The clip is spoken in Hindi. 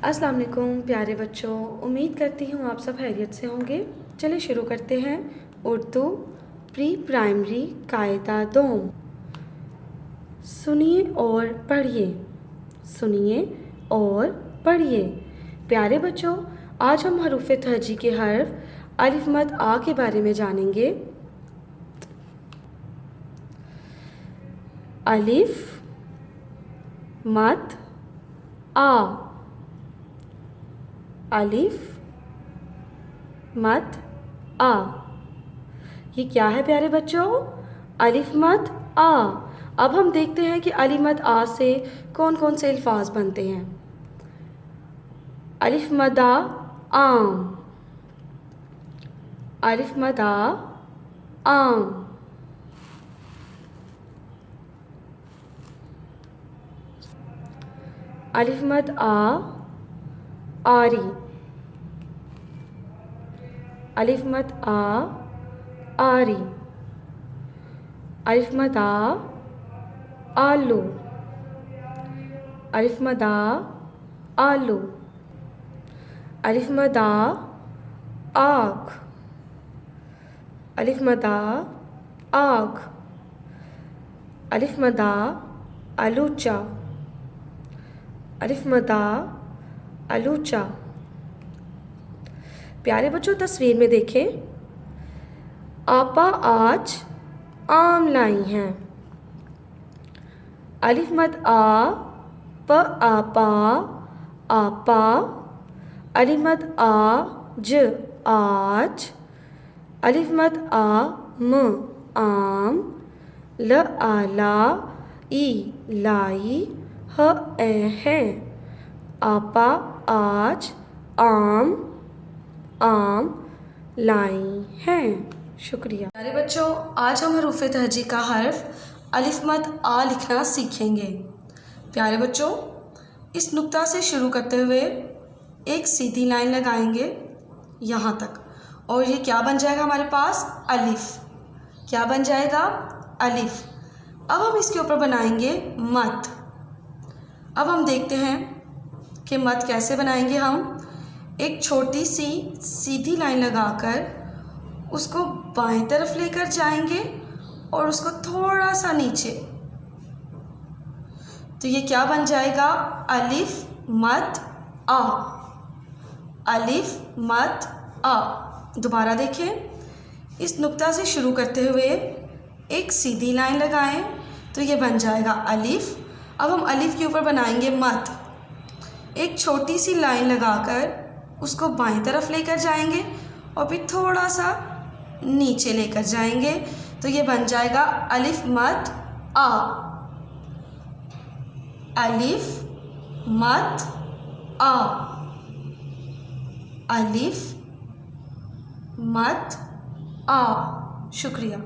अस्सलाम वालेकुम प्यारे बच्चों, उम्मीद करती हूँ आप सब खैरियत से होंगे। चलिए शुरू करते हैं। उर्दू प्री प्राइमरी कायदा दोम। सुनिए और पढ़िए, सुनिए और पढ़िए। प्यारे बच्चों, आज हम हरूफ तहजी के हर्फ अलिफ मद आ के बारे में जानेंगे। अलिफ मद आ, अलिफ मद आ। ये क्या है प्यारे बच्चों? अलिफ मद आ। अब हम देखते हैं कि अलिफ मद आ से कौन कौन से अल्फाज बनते हैं। अलिफ मद आ आम, अलिफ मद आ आम। अलिफ मद आ आरी, अलिफ मद आ आरी। अलिफ मद आ आलू, अलिफ मद आ आलू। अलिफ मद आ आग, अलिफ मद आ आग। अलिफ मद आ आलूचा, अलिफ मद आ आलूचा। प्यारे बच्चों, तस्वीर में देखें, आपा आज आम लाई हैं। अलिफ मद आ प आपा आपा। अलिफ मद आ ज आज, अलिफ मद आ म आम। ल आला ई लाई ह ए है। आपा आज आम आम लाई हैं। शुक्रिया। प्यारे बच्चों, आज हम हरूफ तहजी का हर्फ अलिफ मद आ लिखना सीखेंगे। प्यारे बच्चों, इस नुक्ता से शुरू करते हुए एक सीधी लाइन लगाएंगे यहाँ तक, और ये क्या बन जाएगा हमारे पास? अलिफ। क्या बन जाएगा? अलिफ। अब हम इसके ऊपर बनाएंगे मद। अब हम देखते हैं कि मद कैसे बनाएंगे। हम एक छोटी सी सीधी लाइन लगाकर उसको बाएं तरफ लेकर जाएंगे और उसको थोड़ा सा नीचे, तो ये क्या बन जाएगा? अलिफ मद आ, अलिफ मद आ। दोबारा देखें, इस नुक्ता से शुरू करते हुए एक सीधी लाइन लगाएं तो ये बन जाएगा अलिफ। अब हम अलिफ के ऊपर बनाएंगे मद। एक छोटी सी लाइन लगाकर उसको बाएं तरफ लेकर जाएंगे और फिर थोड़ा सा नीचे लेकर जाएंगे, तो ये बन जाएगा अलिफ मद आ, अलिफ मद आ, अलिफ मद आ। शुक्रिया।